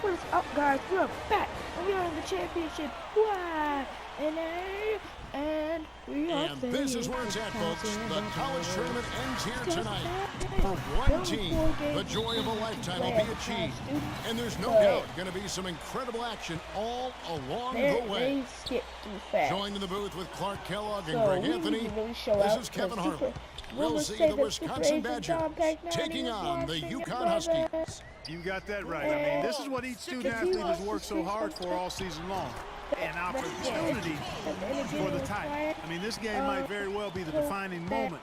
what is up, guys? We're back, and we are in the championship. Why? And we are. And this is where it's at, folks. The college tournament ends here tonight. For one team, the joy of a lifetime will be achieved. And there's no doubt going to be some incredible action all along the way. Joined in the booth with Clark Kellogg and Greg Anthony, this is Kevin Harlan. We'll see the Wisconsin Badgers taking on the UConn Huskies. You got that right. I mean, this is what each student athlete has worked so hard for all season long. An opportunity for the title. I mean, this game might very well be the defining moment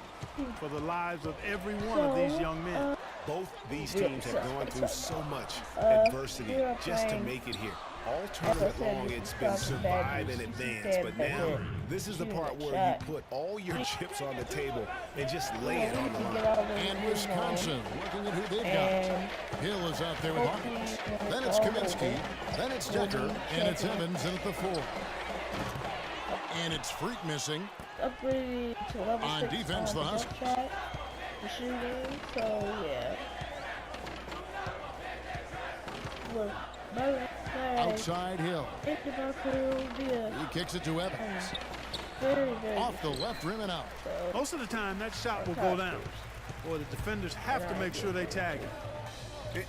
for the lives of every one of these young men. Both these teams have gone through so much adversity just to make it here. All tournament long, it's been survive and advance, but now this is the part where you put all your chips on the table and just lay it on the line. And Wisconsin looking at who they've got. Hill is out there with Hawkins. Then it's Kaminsky. Then it's Decker. And it's Evans in at the 4. And it's Freak missing. On defense, the Huskies. So, yeah. Look. Outside Hill. He kicks it to Evans. Off the left rim and out. Most of the time, that shot will go down. Or the defenders have to make sure they tag it.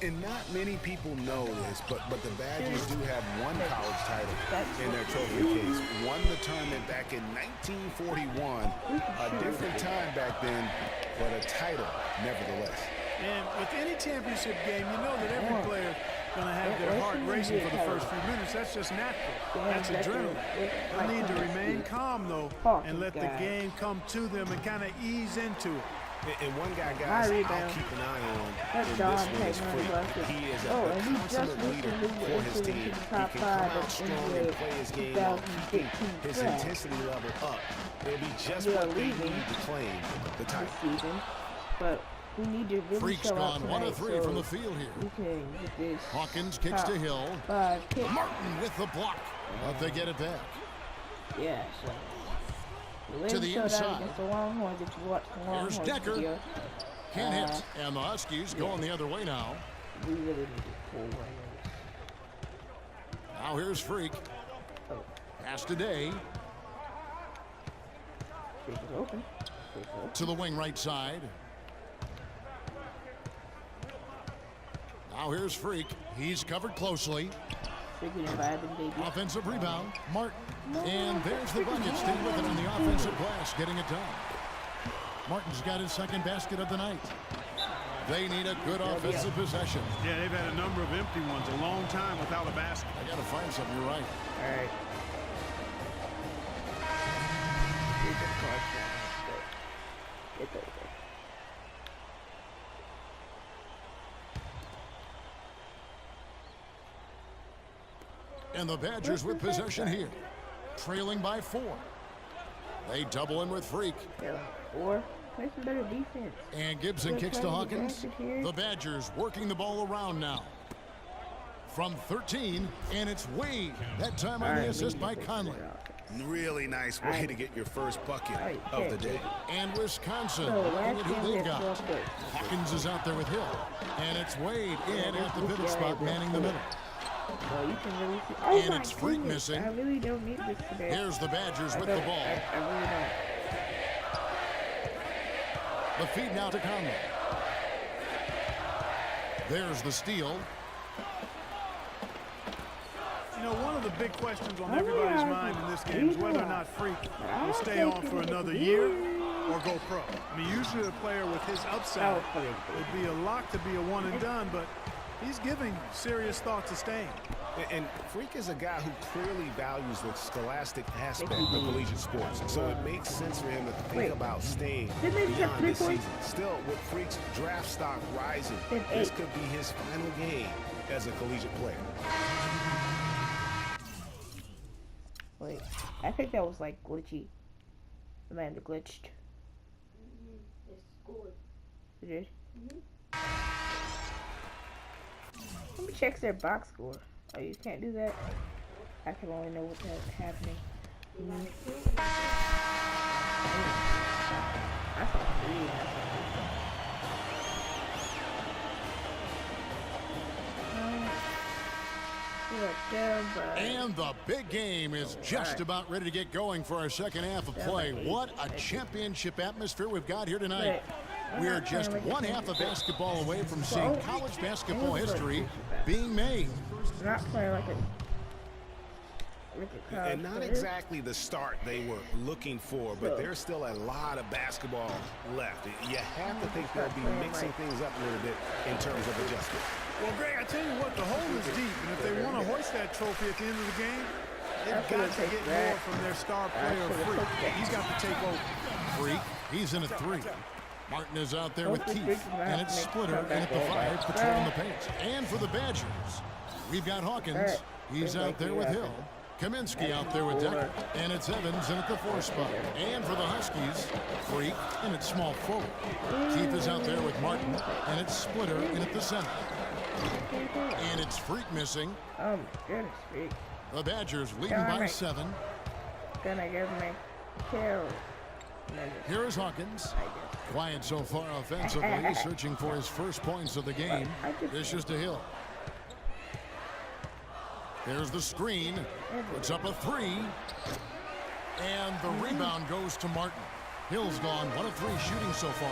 And not many people know this, but the Badgers do have one college title in their trophy case. Won the tournament back in 1941. A different time back then, but a title nevertheless. And with any championship game, you know that every player going to have their heart racing for the first few minutes. That's just natural. That's adrenaline. They need to remain calm, though, and let the game come to them and kind of ease into it. And one guy, guys, I'll keep an eye on in this one is Freak. He is a consummate leader for his team. He can come out strong and play his game while keeping his intensity level up. It'll be just what they need to claim the title. But we need to really Freak's show gone out 1 of 3 so from the field here. We can get this Hawkins kicks to Hill. Martin with the block. But they get it back. Yeah, so to the inside. The Longhorns, if you watch the Longhorns Here's Decker. Video, Can't hit. And the Huskies going the other way now. We really need to pull one Now here's Freak. Pass to Day. Freak is open. To the wing right side. Now here's Freak. He's covered closely. Offensive rebound. Martin. And there's the bucket. Stay with it on the offensive glass, getting it done. Martin's got his second basket of the night. They need a good offensive possession. Yeah, they've had a number of empty ones, a long time without a basket. I got to find something. You're right. All right. It's over. And the Badgers with possession here. Trailing by 4. They double in with Freak. Or play some better defense. And Gibson kicks to Hawkins. The Badgers working the ball around now. From 13, and it's Wade. That time on the assist by Conley. Really nice way to get your first bucket of the day. And Wisconsin, looking at who they've got. Hawkins is out there with Hill. And it's Wade in at the pivot spot, manning the middle. Well, you can really see. And it's Freak missing. I really don't need this today. Here's the Badgers with the ball. I really don't. The feed now to Conley. There's the steal. You know, one of the big questions on everybody's mind in this game is whether or not Freak will stay on for another year or go pro. I mean, usually a player with his upside would be a lock to be a one and done, but he's giving serious thought to staying. And Freak is a guy who clearly values the scholastic aspect of collegiate sports. So it makes sense for him to think about staying beyond this season. Still, with Freak's draft stock rising, this could be his final game as a collegiate player. Wait, I think that was like glitchy. Amanda glitched. It's scored. It did? Let me check their box score. Oh, you can't do that? I can only know what's happening. I saw 3. And the big game is just about ready to get going for our second half of play. What a championship atmosphere we've got here tonight. We are just one half of basketball away from seeing college basketball history being made. Not playing like a And not exactly the start they were looking for, but there's still a lot of basketball left. You have to think they'll be mixing things up a little bit in terms of adjustment. Well, Greg, I tell you what, the hole is deep, and if they want to hoist that trophy at the end of the game, they've got to get more from their star player, Freak. He's got to take over. Freak, he's in at 3. Martin is out there with Keith, and it's Splitter in at the 5, patrolling the paint. And for the Badgers, we've got Hawkins. He's out there with Hill. Kaminsky out there with Decker, and it's Evans in at the 4 spot. And for the Huskies, Freak in at small forward. Keith is out there with Martin, and it's Splitter in at the center. And it's Freak missing. Oh my goodness, Freak. The Badgers leading by 7. Gonna give me kill. Here is Hawkins. Quiet so far offensively, searching for his first points of the game. Dishes to Hill. There's the screen. Puts up a 3. And the rebound goes to Martin. Hill's gone 1 of 3 shooting so far.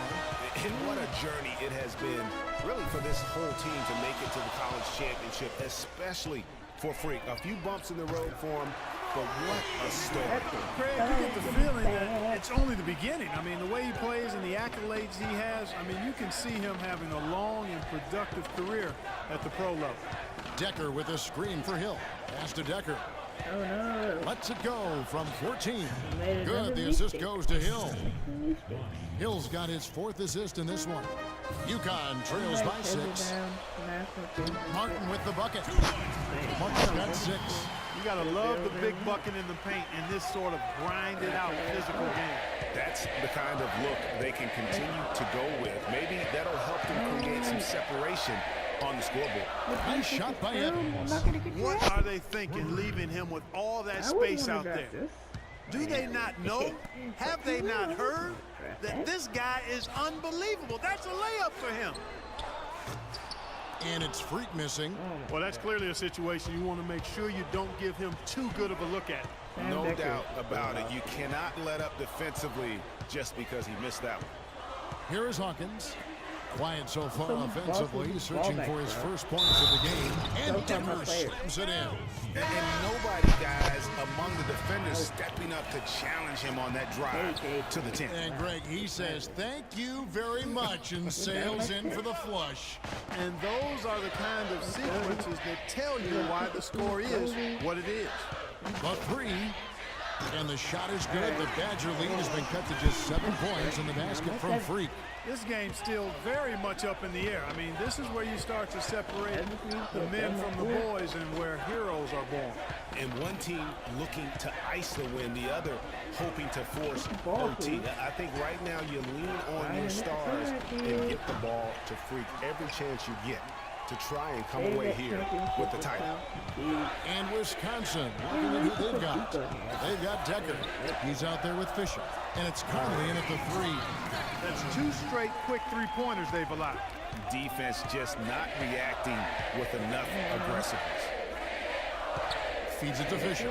And what a journey it has been, really, for this whole team to make it to the college championship, especially for Freak. A few bumps in the road for him, but what a story. Craig, you get the feeling that it's only the beginning. I mean, the way he plays and the accolades he has, I mean, you can see him having a long and productive career at the pro level. Decker with a screen for Hill. Pass to Decker. Oh no. Lets it go from 14. Good, the assist goes to Hill. Hill's got his 4th assist in this one. UConn trails by 6. Martin with the bucket. Martin's got 6. You got to love the big bucket in the paint in this sort of grinded out physical game. That's the kind of look they can continue to go with. Maybe that'll help them create some separation on the scoreboard. Nice shot by Evans. What are they thinking, leaving him with all that space out there? Do they not know? Have they not heard that this guy is unbelievable? That's a layup for him. And it's Freak missing. Well, that's clearly a situation you want to make sure you don't give him too good of a look at. No doubt about it. You cannot let up defensively just because he missed that one. Here is Hawkins. Quiet so far offensively, searching for his first points of the game. And Decker slams it in. And nobody, guys, among the defenders stepping up to challenge him on that drive to the 10. And Greg, he says, thank you very much, and sails in for the flush. And those are the kind of sequences that tell you why the score is what it is. The 3. And the shot is good. The Badger lead has been cut to just 7 points in the basket from Freak. This game's still very much up in the air. I mean, this is where you start to separate the men from the boys and where heroes are born. And one team looking to ice the win, the other hoping to force OT. I think right now you lean on your stars and get the ball to Freak every chance you get to try and come away here with the title. And Wisconsin, looking at who they've got. They've got Decker. He's out there with Fisher. And it's Conley in at the 3. That's 2 straight quick 3-pointers they've allowed. Defense just not reacting with enough aggressiveness. Feeds it to Fisher.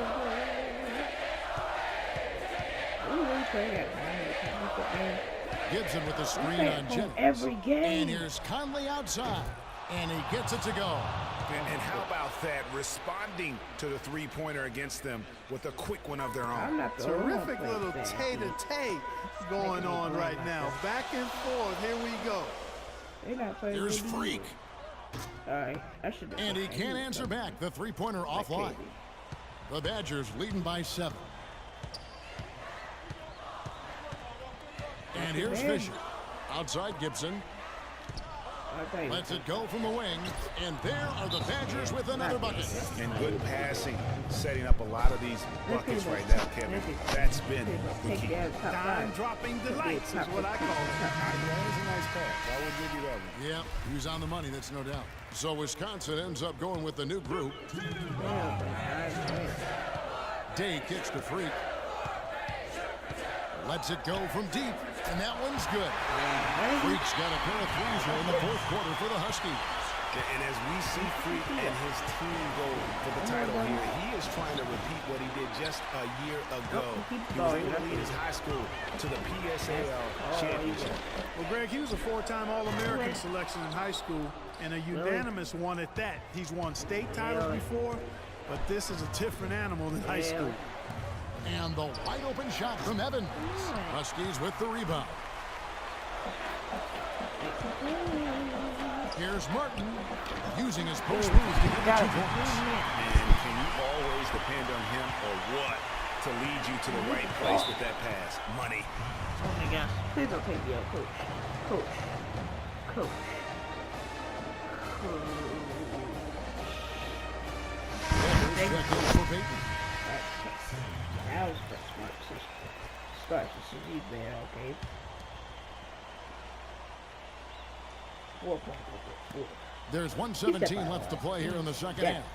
Gibson with the screen on Jennings. Every game. And here's Conley outside. And he gets it to go. And how about that? Responding to the 3-pointer against them with a quick one of their own. Terrific little tay-to-tay going on right now. Back and forth. Here we go. Here's Freak. And he can't answer back. The 3-pointer offline. The Badgers leading by 7. And here's Fisher. Outside Gibson. Lets it go from the wing, and there are the Badgers with another bucket. And good passing, setting up a lot of these buckets right now, Kevin. That's been the key. Dime-dropping delights is what I call it. That was a nice pass. I would give you that one. Yeah, he was on the money, that's no doubt. So Wisconsin ends up going with the new group. Day kicks to Freak. Lets it go from deep, and that one's good. Freak's got a pair of threes here in the 4th quarter for the Huskies. And as we see Freak and his team go for the title here, he is trying to repeat what he did just a year ago. He was able to lead his high school to the PSAL championship. Well, Greg, he was a 4-time All-American selection in high school and a unanimous one at that. He's won state titles before, but this is a different animal than high school. And the wide open shot from Evans. Huskies with the rebound. Here's Martin using his post move to get the 2 points. And can you always depend on him or what to lead you to the right place with that pass? Money. Oh my gosh. Please don't take me out, coach. Coach. Coach. Check in for Peyton. That was the smart decision. Smart decision there, okay? 4 points. There's 1:17 left to play here in the second half.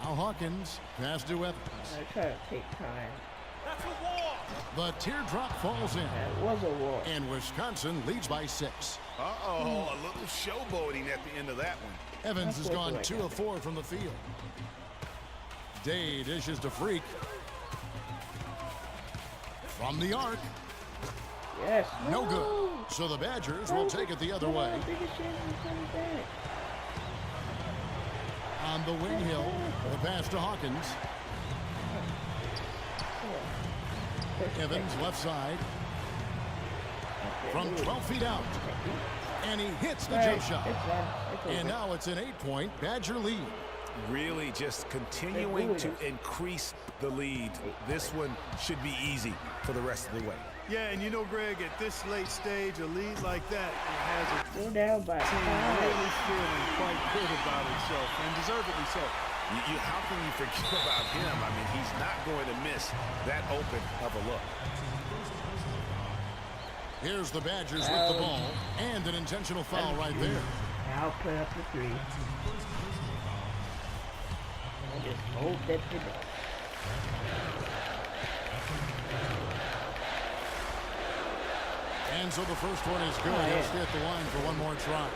Now Hawkins, pass to Evans. I try to take time. The teardrop falls in. That was a walk. And Wisconsin leads by 6. Uh-oh, a little showboating at the end of that one. Evans has gone 2 of 4 from the field. Day dishes to Freak. From the arc. Yes. No good. So the Badgers will take it the other way. On the wing hill, the pass to Hawkins. Evans left side. From 12 feet out. And he hits the jump shot. And now it's an 8-point Badger lead. Really just continuing to increase the lead. This one should be easy for the rest of the way. Yeah, and you know, Greg, at this late stage, a lead like that, it has a Go down by team really feeling quite good about itself, and deservedly so. How can you forget about him? I mean, he's not going to miss that open of a look. Here's the Badgers with the ball, and an intentional foul right there. I'll put up the 3. I just hold that to the And so the first one is good. He'll stay at the line for one more try.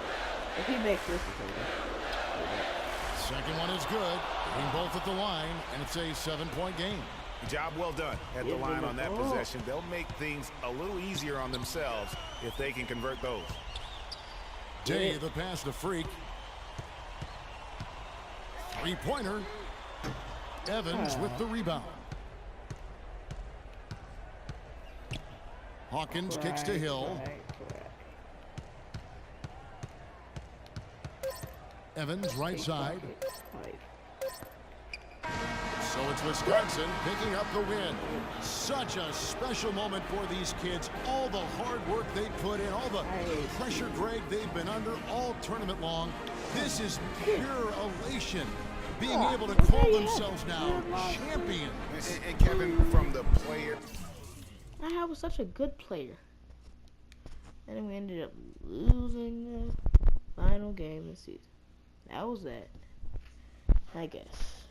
If he makes this, it's over. Second one is good. Hitting both at the line, and it's a 7-point game. Job well done at the line on that possession. They'll make things a little easier on themselves if they can convert those. Day, the pass to Freak. 3-pointer. Evans with the rebound. Hawkins kicks to Hill. Evans right side. So it's Wisconsin picking up the win. Such a special moment for these kids. All the hard work they put in, all the pressure, Greg, they've been under all tournament long. This is pure elation. Being able to call themselves now champions. And Kevin, from the player. I was such a good player. And then we ended up losing the final game of the season. That was that. I guess.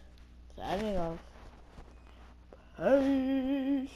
Signing off. Peace.